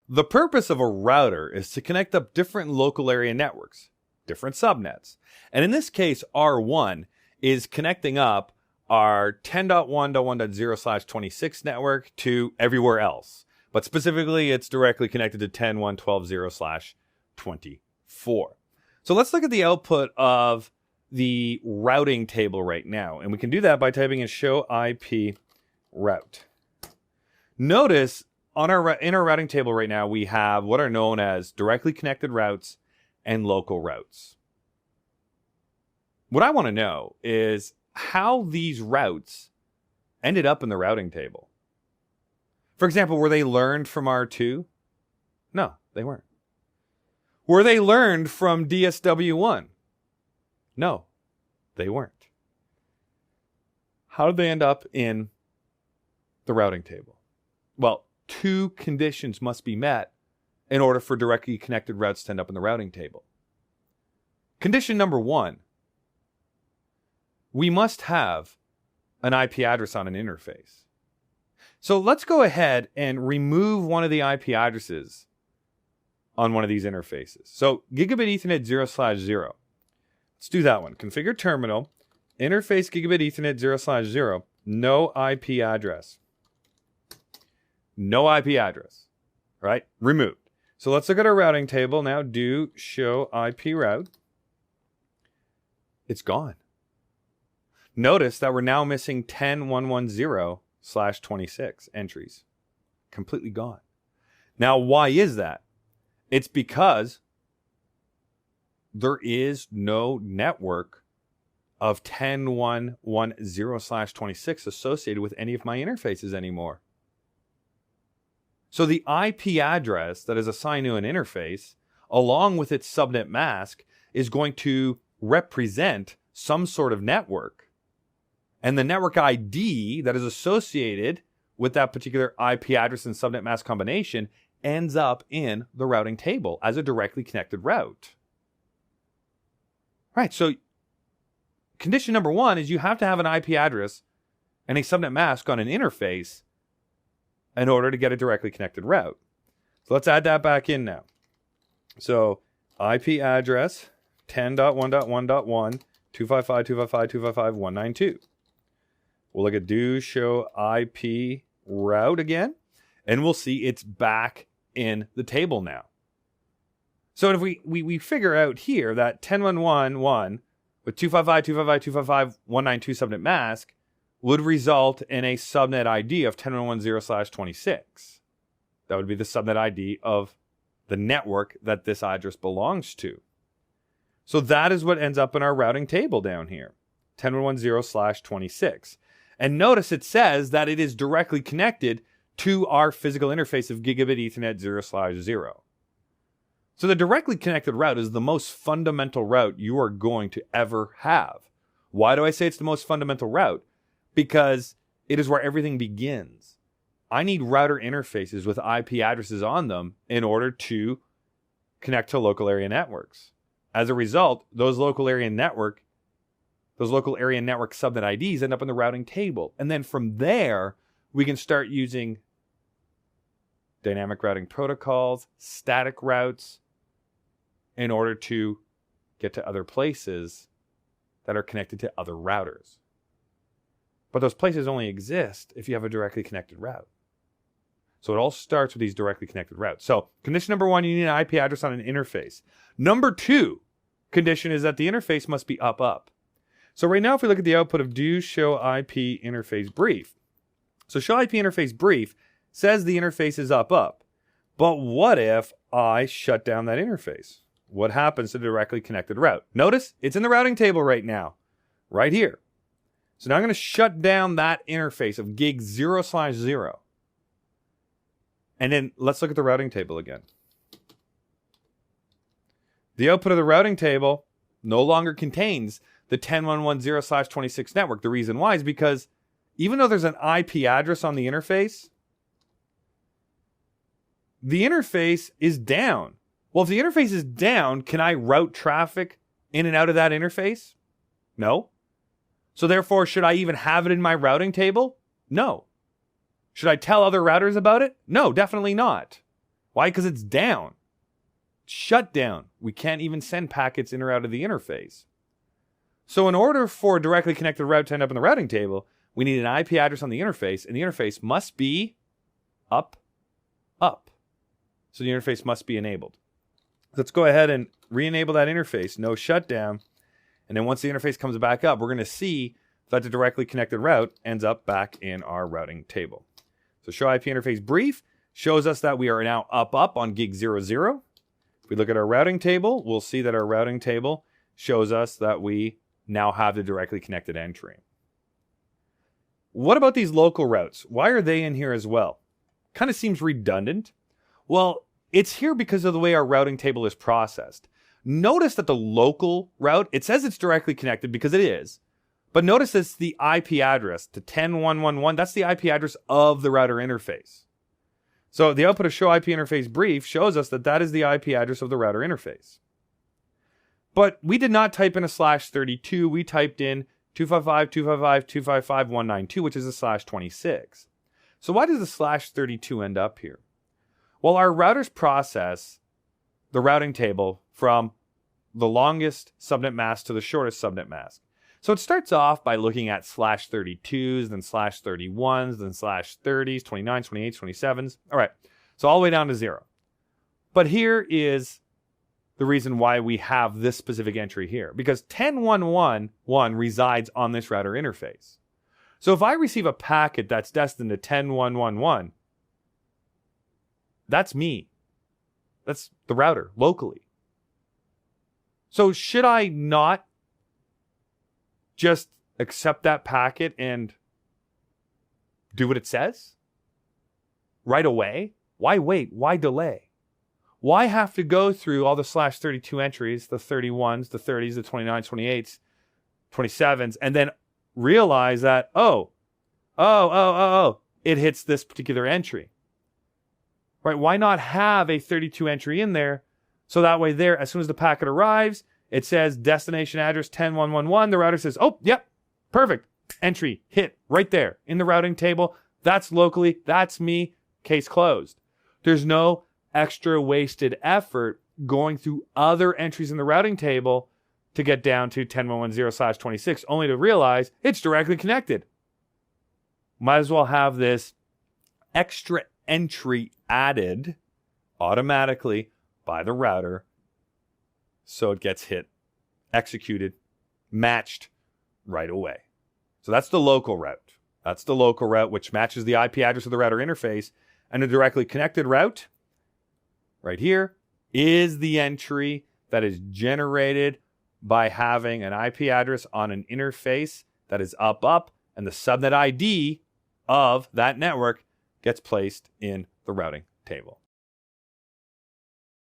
The purpose of a router is to connect up different local area networks, different subnets. And in this case, R1 is connecting up our 10.1.1.0/26 network to everywhere else. But specifically, it's directly connected to 10.1.12.0/24. So let's look at the output of the routing table right now. And we can do that by typing in show IP route. Notice in our routing table right now, we have what are known as directly connected routes and local routes. What I want to know is how these routes ended up in the routing table. For example, were they learned from R2? No, they weren't. Were they learned from DSW1? No, they weren't. How did they end up in the routing table? Well, two conditions must be met in order for directly connected routes to end up in the routing table. Condition number one, we must have an IP address on an interface. So let's go ahead and remove one of the IP addresses on one of these interfaces. So gigabit Ethernet 0/0. Let's do that one. Configure terminal, interface gigabit Ethernet 0/0, no IP address. No IP address, right? Removed. So let's look at our routing table now. Do show IP route. It's gone. Notice that we're now missing 10.1.1.0/26 entries. Completely gone. Now, why is that? It's because there is no network of 10.1.1.0/26 associated with any of my interfaces anymore. So the IP address that is assigned to an interface, along with its subnet mask, is going to represent some sort of network. And the network ID that is associated with that particular IP address and subnet mask combination ends up in the routing table as a directly connected route. Right, so condition number one is you have to have an IP address and a subnet mask on an interface in order to get a directly connected route. So let's add that back in now. So IP address 10.1.1.1 255.255.255.192. We'll look at do show IP route again, and we'll see it's back in the table now. So if we figure out here that 10.1.1.1 with 255.255.255.192 subnet mask would result in a subnet ID of 10.1.1.0/26. That would be the subnet ID of the network that this address belongs to. So that is what ends up in our routing table down here, 10.1.1.0/26. And notice it says that it is directly connected to our physical interface of gigabit Ethernet 0/0. So the directly connected route is the most fundamental route you are going to ever have. Why do I say it's the most fundamental route? Because it is where everything begins. I need router interfaces with IP addresses on them in order to connect to local area networks. As a result, those local area network subnet IDs end up in the routing table. And then from there, we can start using dynamic routing protocols, static routes, in order to get to other places that are connected to other routers. But those places only exist if you have a directly connected route. So it all starts with these directly connected routes. So condition number one, you need an IP address on an interface. Number two condition is that the interface must be up. So right now, if we look at the output of do show IP interface brief. So show IP interface brief says the interface is up. But what if I shut down that interface? What happens to the directly connected route? Notice it's in the routing table right now, right here. So now I'm going to shut down that interface of gig 0/0. And then let's look at the routing table again. The output of the routing table no longer contains the 10.1.1.0/26 network. The reason why is because even though there's an IP address on the interface is down. Well, if the interface is down, can I route traffic in and out of that interface? No. So therefore, should I even have it in my routing table? No. Should I tell other routers about it? No, definitely not. Why? Because it's down. Shut down. We can't even send packets in or out of the interface. So in order for a directly connected route to end up in the routing table, we need an IP address on the interface, and the interface must be up. So the interface must be enabled. Let's go ahead and re-enable that interface, no shutdown. And then once the interface comes back up, we're going to see that the directly connected route ends up back in our routing table. So show IP interface brief shows us that we are now up on gig 00. If we look at our routing table, we'll see that our routing table shows us that we now have the directly connected entry. What about these local routes? Why are they in here as well? Kind of seems redundant. Well, it's here because of the way our routing table is processed. Notice that the local route, it says it's directly connected because it is. But notice it's the IP address to 10.1.1.1. That's the IP address of the router interface. So the output of show IP interface brief shows us that that is the IP address of the router interface. But we did not type in a /32. We typed in 255.255.255.192, which is a /26. So why does the /32 end up here? Well, our routers process the routing table from the longest subnet mask to the shortest subnet mask. So it starts off by looking at /32s, then /31s, then /30s, 29s, 28s, 27s. All right, so all the way down to 0. But here is the reason why we have this specific entry here. Because 10.1.1.1 resides on this router interface. So if I receive a packet that's destined to 10.1.1.1, that's me. That's the router, locally. So should I not just accept that packet and do what it says right away? Why wait? Why delay? Why have to go through all the /32 entries, the 31s, the 30s, the 29s, 28s, 27s, and then realize that, it hits this particular entry? Right? Why not have a 32 entry in there so that way there, as soon as the packet arrives, it says destination address 10.1.1.1. The router says, oh, yep, perfect. Entry hit right there in the routing table. That's locally. That's me. Case closed. There's no extra wasted effort going through other entries in the routing table to get down to 10.1.1.0/26, only to realize it's directly connected. Might as well have this extra entry added automatically by the router so it gets hit, executed, matched right away. So that's the local route. That's the local route, which matches the IP address of the router interface. And the directly connected route, right here, is the entry that is generated by having an IP address on an interface that is up, and the subnet ID of that network gets placed in the routing table.